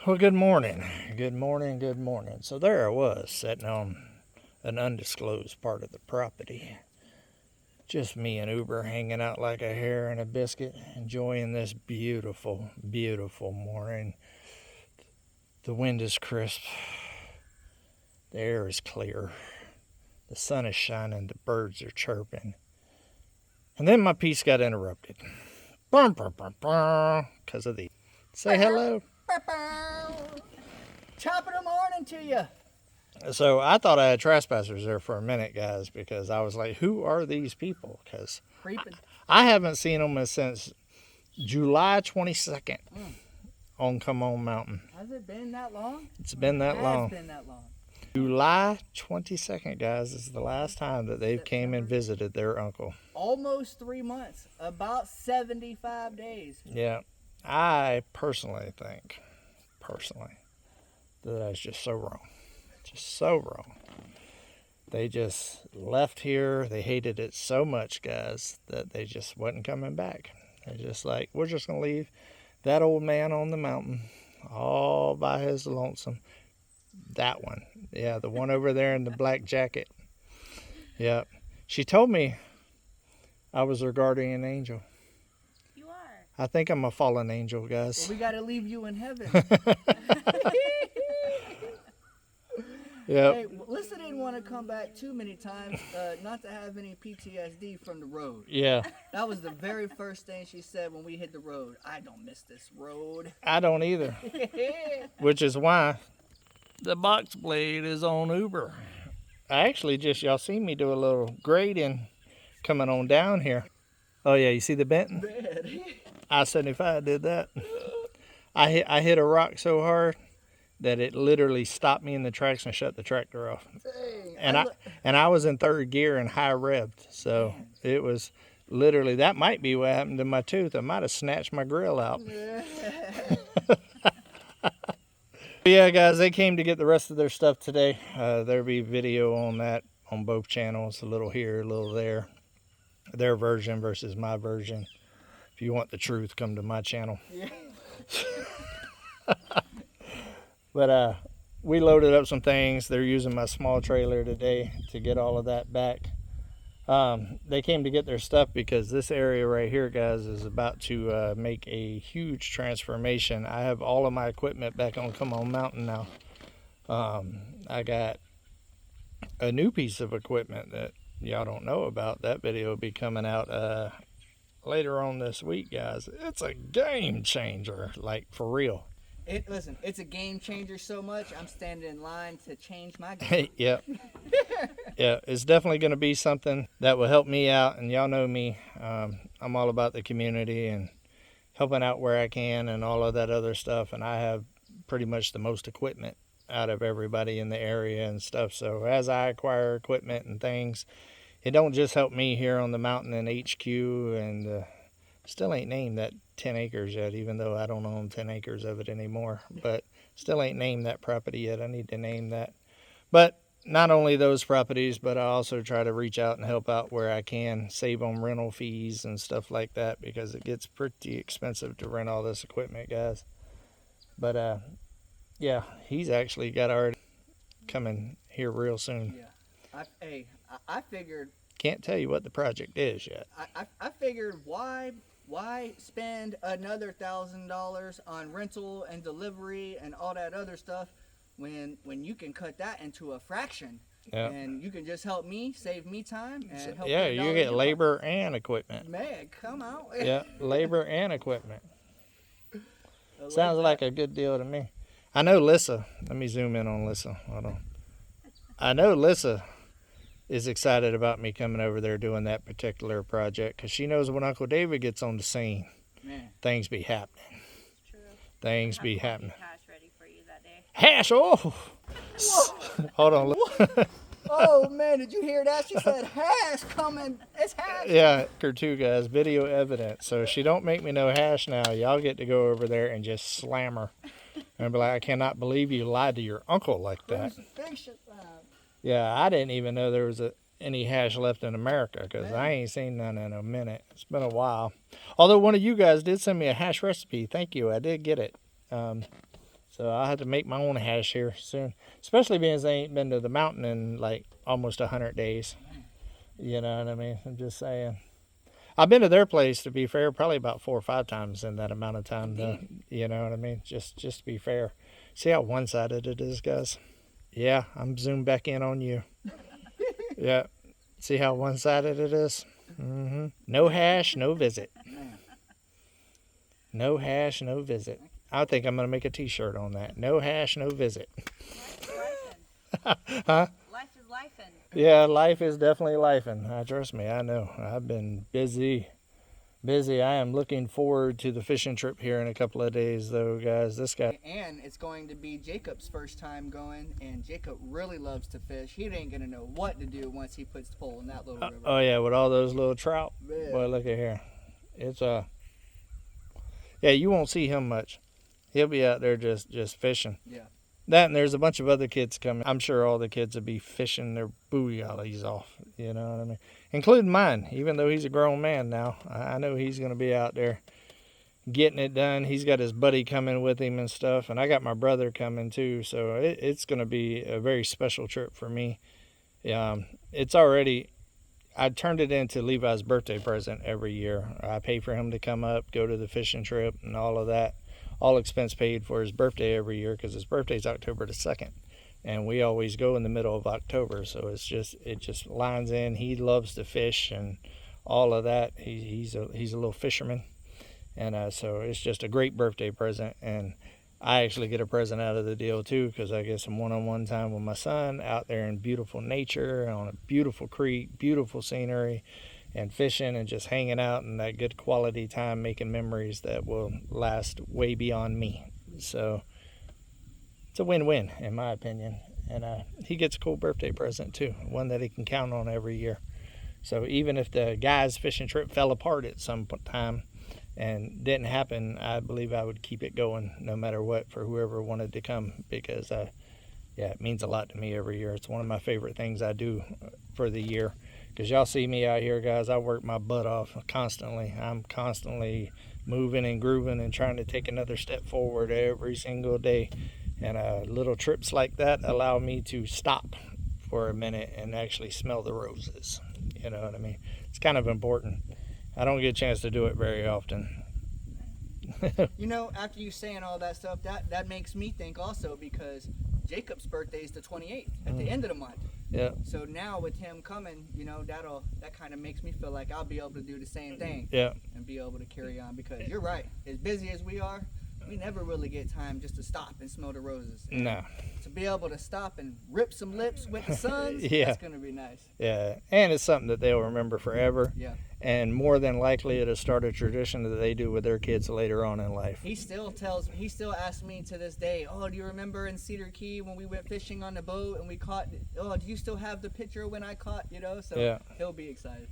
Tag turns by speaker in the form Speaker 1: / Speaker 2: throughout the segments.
Speaker 1: Well, good morning. Good morning, good morning. So there I was, sitting on an undisclosed part of the property. Just me and Uber hanging out like a hare and a biscuit, enjoying this beautiful, beautiful morning. The wind is crisp. The air is clear. The sun is shining. The birds are chirping. And then my peace got interrupted. Because of the... Say hello.
Speaker 2: Top of the morning to you.
Speaker 1: So I thought I had trespassers there for a minute, guys, because I was like, who are these people? Because I haven't seen them since July 22nd on Come On Mountain.
Speaker 2: Has it been that long?
Speaker 1: It's been that long.
Speaker 2: It's been that long.
Speaker 1: July 22nd, guys, is the last time that they came and visited their uncle.
Speaker 2: Almost 3 months. About 75 days.
Speaker 1: Yeah. I personally think, that that's just so wrong. Just so wrong. They just left here. They hated it so much, guys, that they just wasn't coming back. They're just like, we're just going to leave that old man on the mountain all by his lonesome. That one. Yeah, the one over there in the black jacket. Yeah. She told me I was her guardian angel. I think I'm a fallen angel, guys.
Speaker 2: Well, we got to leave you in heaven.
Speaker 1: Yeah.
Speaker 2: Hey, Lisa didn't want to come back too many times, not to have any PTSD from the road.
Speaker 1: Yeah.
Speaker 2: That was the very first thing she said when we hit the road. I don't miss this road.
Speaker 1: I don't either. Which is why the box blade is on Uber. I actually y'all seen me do a little grading coming on down here. Oh yeah, you see the Benton? I-75 did that. I hit a rock so hard that it literally stopped me in the tracks and shut the tractor off.
Speaker 2: Dang,
Speaker 1: and I was in third gear and high revved, so it was literally, that might be what happened to my tooth. I might have snatched my grill out. Yeah, guys, they came to get the rest of their stuff today. There'll be video on that on both channels, a little here, a little there. Their version versus my version. If you want the truth, come to my channel.
Speaker 2: Yeah.
Speaker 1: But we loaded up some things. They're using my small trailer today to get all of that back. They came to get their stuff because this area right here, guys, is about to make a huge transformation. I have all of my equipment back on Come On Mountain now. I got a new piece of equipment that y'all don't know about. That video will be coming out later on this week, guys. It's a game changer, like for real.
Speaker 2: Listen, it's a game changer so much, I'm standing in line to change my game.
Speaker 1: Yep. Yeah, it's definitely going to be something that will help me out. And y'all know me. I'm all about the community and helping out where I can and all of that other stuff. And I have pretty much the most equipment out of everybody in the area and stuff. So as I acquire equipment and things, it don't just help me here on the mountain in HQ, and still ain't named that 10 acres yet, even though I don't own 10 acres of it anymore. But still ain't named that property yet. I need to name that. But not only those properties, but I also try to reach out and help out where I can, save on rental fees and stuff like that, because it gets pretty expensive to rent all this equipment, guys. But yeah, he's actually got already coming here real soon.
Speaker 2: Yeah. I figured...
Speaker 1: Can't tell you what the project is yet.
Speaker 2: I figured why spend another $1,000 on rental and delivery and all that other stuff when you can cut that into a fraction.
Speaker 1: Yep.
Speaker 2: And you can just help me, save me time, and help
Speaker 1: yeah,
Speaker 2: me
Speaker 1: you get labor and equipment.
Speaker 2: Man, come out.
Speaker 1: Yeah, labor and equipment. Sounds like a good deal to me. I know Lissa. Let me zoom in on Lissa. Hold on. I know Lissa is excited about me coming over there doing that particular project, because she knows when Uncle David gets on the scene,
Speaker 2: man,
Speaker 1: things be happening.
Speaker 3: True.
Speaker 1: Things be happening.
Speaker 3: Hash ready for you that day.
Speaker 1: Hash! Oh! Hold on.
Speaker 2: Oh man, did you hear that? She said hash coming. It's hash.
Speaker 1: Yeah, her too, guys. Video evidence. So if she don't make me no hash now, y'all get to go over there and just slam her and be like, I cannot believe you lied to your uncle like that. Yeah, I didn't even know there was any hash left in America, because I ain't seen none in a minute. It's been a while. Although one of you guys did send me a hash recipe. Thank you. I did get it. So I'll have to make my own hash here soon. Especially being as I ain't been to the mountain in like almost 100 days. You know what I mean? I'm just saying. I've been to their place, to be fair, probably about 4 or 5 times in that amount of time. Though, you know what I mean? Just to be fair. See how one-sided it is, guys? Yeah, I'm zoomed back in on you. Yeah. See how one-sided it is? Mm-hmm. No hash, no visit. No hash, no visit. I think I'm going to make a t-shirt on that. No hash, no visit. Huh?
Speaker 3: Life is lifing.
Speaker 1: Yeah, life is definitely lifing. Trust me, I know. I've been busy. I am looking forward to the fishing trip here in a couple of days, though, guys. This guy.
Speaker 2: And it's going to be Jacob's first time going, and Jacob really loves to fish. He ain't gonna know what to do once he puts the pole in that little river.
Speaker 1: Oh yeah, with all those little trout.
Speaker 2: Man.
Speaker 1: Boy, look at here. It's yeah, you won't see him much. He'll be out there just fishing.
Speaker 2: Yeah.
Speaker 1: That, and there's a bunch of other kids coming. I'm sure all the kids will be fishing their booyahs off. You know what I mean? Including mine, even though he's a grown man now. I know he's going to be out there getting it done. He's got his buddy coming with him and stuff. And I got my brother coming too. So it's going to be a very special trip for me. It's already, I turned it into Levi's birthday present every year. I pay for him to come up, go to the fishing trip and all of that. All expense paid for his birthday every year, because his birthday's October the 2nd. And we always go in the middle of October. So it just lines in. He loves to fish and all of that. He's a little fisherman. And so it's just a great birthday present. And I actually get a present out of the deal too, because I get some one-on-one time with my son out there in beautiful nature, on a beautiful creek, beautiful scenery, and fishing and just hanging out and that good quality time, making memories that will last way beyond me. So it's a win-win in my opinion. And he gets a cool birthday present too, one that he can count on every year. So even if the guys' fishing trip fell apart at some time and didn't happen, I believe I would keep it going no matter what for whoever wanted to come, because it means a lot to me every year. It's one of my favorite things I do for the year. Because y'all see me out here, guys, I work my butt off constantly. I'm constantly moving and grooving and trying to take another step forward every single day. And little trips like that allow me to stop for a minute and actually smell the roses. You know what I mean? It's kind of important. I don't get a chance to do it very often.
Speaker 2: You know, after you saying all that stuff, that makes me think also, because Jacob's birthday is the 28th at the end of the month.
Speaker 1: Yeah.
Speaker 2: So now with him coming, you know, that kind of makes me feel like I'll be able to do the same thing.
Speaker 1: Yeah.
Speaker 2: And be able to carry on, because you're right. As busy as we are, we never really get time just to stop and smell the roses. And
Speaker 1: No.
Speaker 2: to be able to stop and rip some lips with the suns,
Speaker 1: Yeah.
Speaker 2: that's gonna be nice.
Speaker 1: Yeah. And it's something that they'll remember forever.
Speaker 2: Yeah.
Speaker 1: And more than likely it'll start a tradition that they do with their kids later on in life.
Speaker 2: He still asks me to this day, oh, do you remember in Cedar Key when we went fishing on the boat and we caught, oh, do you still have the picture when I caught, you know? So
Speaker 1: Yeah.
Speaker 2: he'll be excited.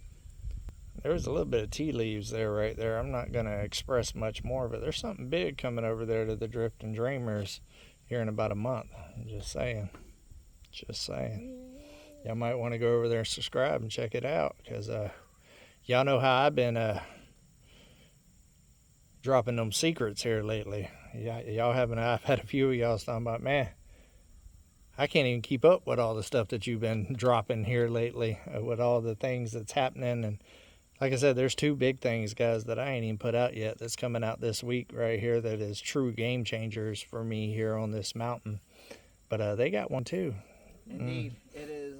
Speaker 1: There's a little bit of tea leaves there right there. I'm not going to express much more of it. There's something big coming over there to the Drift and Dreamers here in about a month. I'm just saying. Y'all might want to go over there and subscribe and check it out, because y'all know how I've been dropping them secrets here lately. Y'all haven't. I've had a few of y'all talking about, man, I can't even keep up with all the stuff that you've been dropping here lately, with all the things that's happening. And like I said, there's 2 big things, guys, that I ain't even put out yet that's coming out this week right here that is true game changers for me here on this mountain. But they got one too.
Speaker 2: Indeed. It is,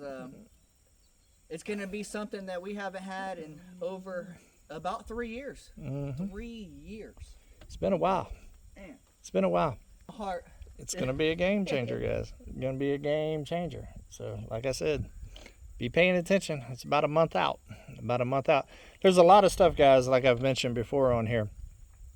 Speaker 2: it's going to be something that we haven't had in over about 3 years. 3 years.
Speaker 1: It's been a while.
Speaker 2: Man.
Speaker 1: It's been a while.
Speaker 2: Heart.
Speaker 1: It's going to be a game changer, guys. It's going to be a game changer. So, like I said, be paying attention. It's about a month out. There's a lot of stuff, guys, like I've mentioned before on here.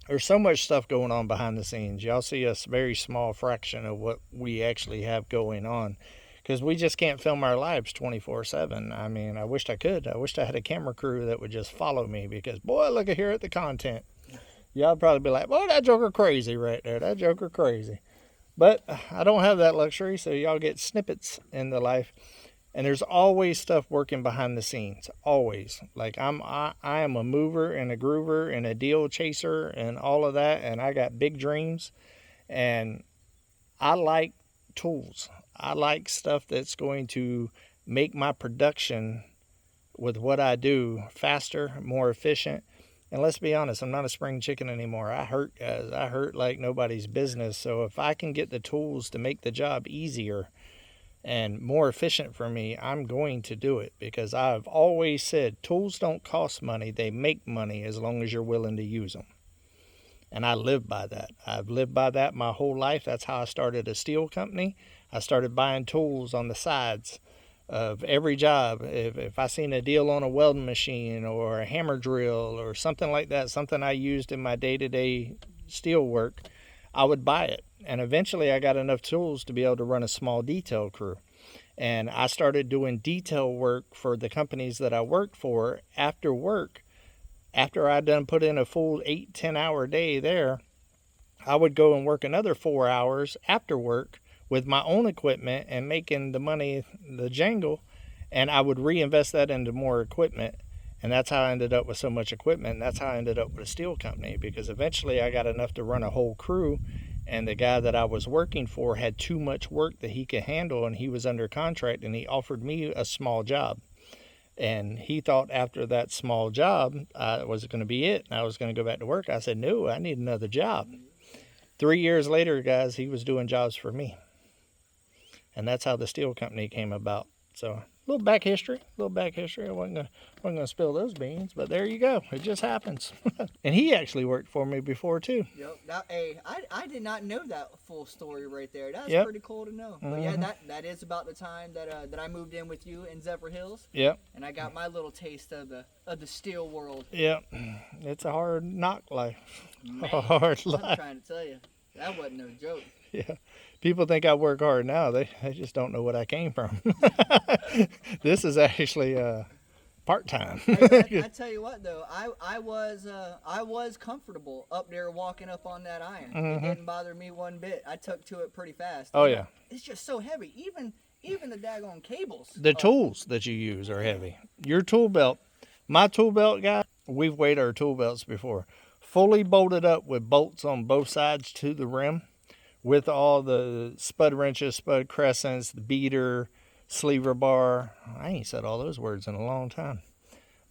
Speaker 1: There's so much stuff going on behind the scenes. Y'all see a very small fraction of what we actually have going on, because we just can't film our lives 24/7. I mean, I wished I could. I wished I had a camera crew that would just follow me, because, boy, look at here at the content. Y'all probably be like, boy, that joker crazy right there. That joker crazy. But I don't have that luxury, so y'all get snippets in the life. And there's always stuff working behind the scenes, always. Like I am a mover and a groover and a deal chaser and all of that, and I got big dreams. And I like tools. I like stuff that's going to make my production with what I do faster, more efficient. And let's be honest, I'm not a spring chicken anymore. I hurt, guys. I hurt like nobody's business. So if I can get the tools to make the job easier and more efficient for me, I'm going to do it, because I've always said tools don't cost money. They make money as long as you're willing to use them. And I live by that. I've lived by that my whole life. That's how I started a steel company. I started buying tools on the sides of every job. If I seen a deal on a welding machine or a hammer drill or something like that, something I used in my day-to-day steel work, I would buy it. And eventually I got enough tools to be able to run a small detail crew. And I started doing detail work for the companies that I worked for after work. After I'd done put in a full 8-10 hour day there, I would go and work another 4 hours after work with my own equipment and making the money, the jangle, and I would reinvest that into more equipment. And that's how I ended up with so much equipment. And that's how I ended up with a steel company, because eventually I got enough to run a whole crew, and the guy that I was working for had too much work that he could handle, and he was under contract, and he offered me a small job. And he thought after that small job was going to be it, and I was going to go back to work. I said, no, I need another job. 3 years later, guys, he was doing jobs for me. And that's how the steel company came about. So a little back history. I wasn't going to spill those beans, but there you go. It just happens. And he actually worked for me before, too.
Speaker 2: Yep. I did not know that full story right there. That's
Speaker 1: Yep.
Speaker 2: pretty cool to know. But yeah, that is about the time that I moved in with you in Zephyr Hills.
Speaker 1: Yep.
Speaker 2: And I got my little taste of the steel world.
Speaker 1: Yep. It's a hard knock life.
Speaker 2: Man,
Speaker 1: Hard
Speaker 2: I'm
Speaker 1: life.
Speaker 2: trying to tell you, that wasn't no joke.
Speaker 1: Yeah. People think I work hard now. They just don't know what I came from. This is actually part-time.
Speaker 2: I tell you what though, I was comfortable up there walking up on that iron. It didn't bother me one bit. I took to it pretty fast.
Speaker 1: Oh, yeah.
Speaker 2: It's just so heavy. Even the daggone cables.
Speaker 1: The tools that you use are heavy. Your tool belt, my tool belt, guy, we've weighed our tool belts before. Fully bolted up with bolts on both sides to the rim, with all the spud wrenches, spud crescents, the beater, sleever bar. I ain't said all those words in a long time.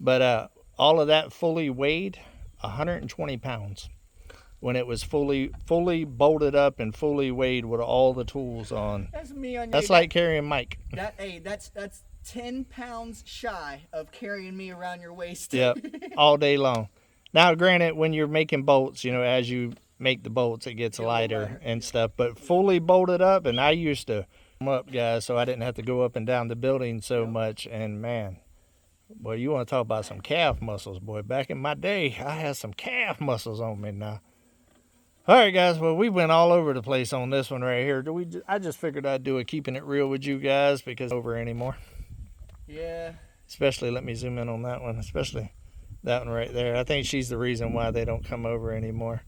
Speaker 1: But all of that fully weighed 120 pounds when it was fully bolted up and fully weighed with all the tools on.
Speaker 2: That's me on.
Speaker 1: That's like carrying Mike.
Speaker 2: That's 10 pounds shy of carrying me around your waist.
Speaker 1: Yep, all day long. Now, granted, when you're making bolts, as you make the bolts, it gets lighter and stuff. But fully bolted up, and I used to come up, guys, so I didn't have to go up and down the building so much. And man, boy, you want to talk about some calf muscles, boy. Back in my day, I had some calf muscles on me now. All right, guys. Well, we went all over the place on this one right here. I just figured I'd do a keeping it real with you guys, because it's over anymore.
Speaker 2: Yeah.
Speaker 1: Especially, let me zoom in on that one. Especially that one right there. I think she's the reason why they don't come over anymore.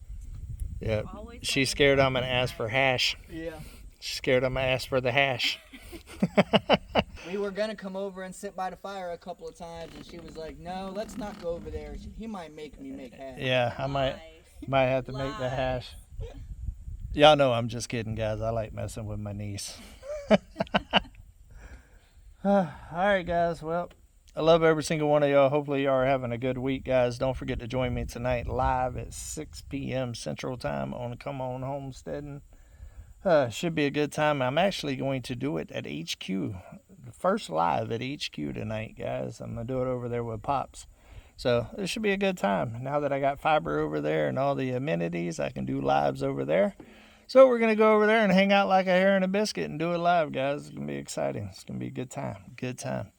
Speaker 1: Yeah. She's scared I'm going to ask for hash.
Speaker 2: Yeah.
Speaker 1: She's scared I'm going to ask for the hash.
Speaker 2: We were going to come over and sit by the fire a couple of times, and she was like, no, let's not go over there. He might make me make hash.
Speaker 1: Yeah, I might have to make the hash. Y'all know I'm just kidding, guys. I like messing with my niece. All right, guys. Well, I love every single one of y'all. Hopefully y'all are having a good week, guys. Don't forget to join me tonight live at 6 p.m. Central Time on Come On Homesteading. Should be a good time. I'm actually going to do it at HQ. The first live at HQ tonight, guys. I'm going to do it over there with Pops. So it should be a good time. Now that I got fiber over there and all the amenities, I can do lives over there. So we're going to go over there and hang out like a hare and a biscuit and do it live, guys. It's going to be exciting. It's going to be a good time. Good time.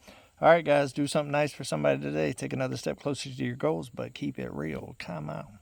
Speaker 1: All right, guys, do something nice for somebody today. Take another step closer to your goals, but keep it real. Come on.